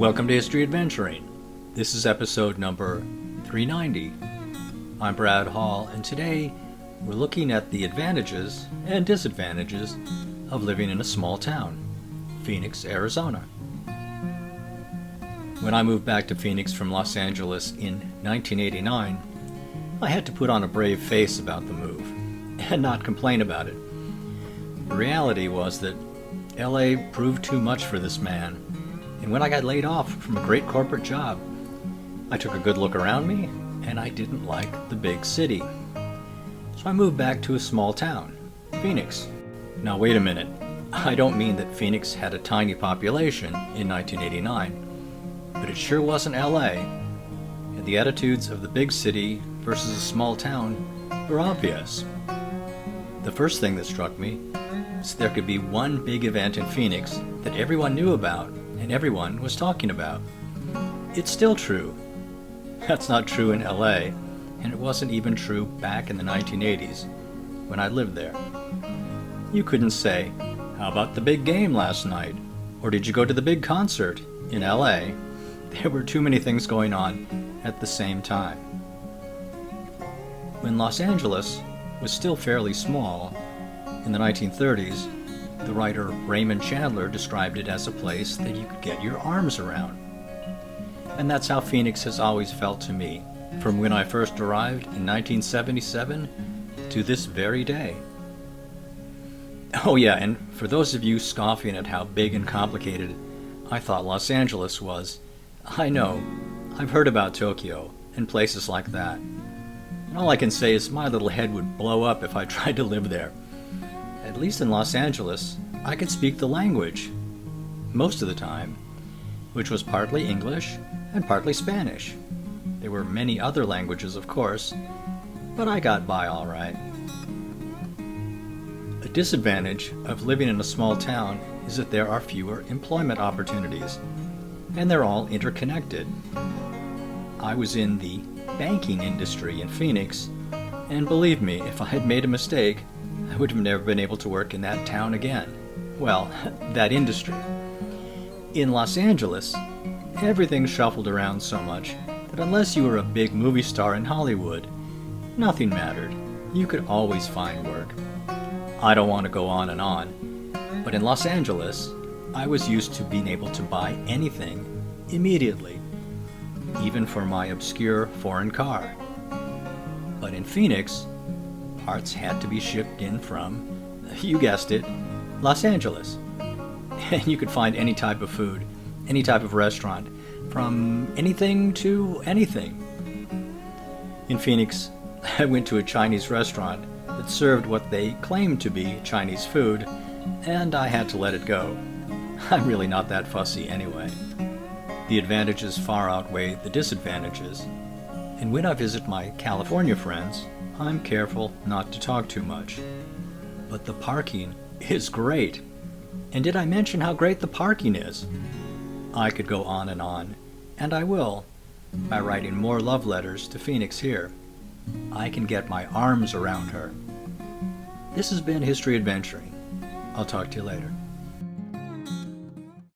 Welcome to History Adventuring. This is episode number 390. I'm Brad Hall, and today we're looking at the advantages and disadvantages of living in a small town, Phoenix, Arizona. When I moved back to Phoenix from Los Angeles in 1989, I had to put on a brave face about the move and not complain about it. The reality was that LA proved too much for this man, and when I got laid off from a great corporate job, I took a good look around me and I didn't like the big city. So I moved back to a small town, Phoenix. Now wait a minute, I don't mean that Phoenix had a tiny population in 1989, but it sure wasn't LA, and the attitudes of the big city versus a small town were obvious. The first thing that struck me was there could be one big event in Phoenix that everyone knew about and everyone was talking about. It's still true. That's not true in LA, and it wasn't even true back in the 1980s when I lived there. You couldn't say, "How about the big game last night?" Or "Did you go to the big concert?" in LA. There were too many things going on at the same time. When Los Angeles was still fairly small, in the 1930s, the writer Raymond Chandler described it as a place that you could get your arms around. And that's how Phoenix has always felt to me, from when I first arrived in 1977 to this very day. Oh yeah, and for those of you scoffing at how big and complicated I thought Los Angeles was, I know, I've heard about Tokyo and places like that. And all I can say is my little head would blow up if I tried to live there. At least in Los Angeles, I could speak the language, most of the time, which was partly English and partly Spanish. There were many other languages, of course, but I got by all right. A disadvantage of living in a small town is that there are fewer employment opportunities, and they're all interconnected. I was in the banking industry in Phoenix, and believe me, if I had made a mistake, I would have never been able to work in that town again. Well, that industry. In Los Angeles, everything shuffled around so much that unless you were a big movie star in Hollywood, nothing mattered. You could always find work. I don't want to go on, but in Los Angeles, I was used to being able to buy anything immediately, even for my obscure foreign car. But in Phoenix, parts had to be shipped in from, you guessed it, Los Angeles. And you could find any type of food, any type of restaurant, from anything to anything. In Phoenix, I went to a Chinese restaurant that served what they claimed to be Chinese food, and I had to let it go. I'm really not that fussy anyway. The advantages far outweigh the disadvantages, and when I visit my California friends, I'm careful not to talk too much. But the parking is great. And did I mention how great the parking is? I could go on, and I will, by writing more love letters to Phoenix here. I can get my arms around her. This has been History Adventuring. I'll talk to you later.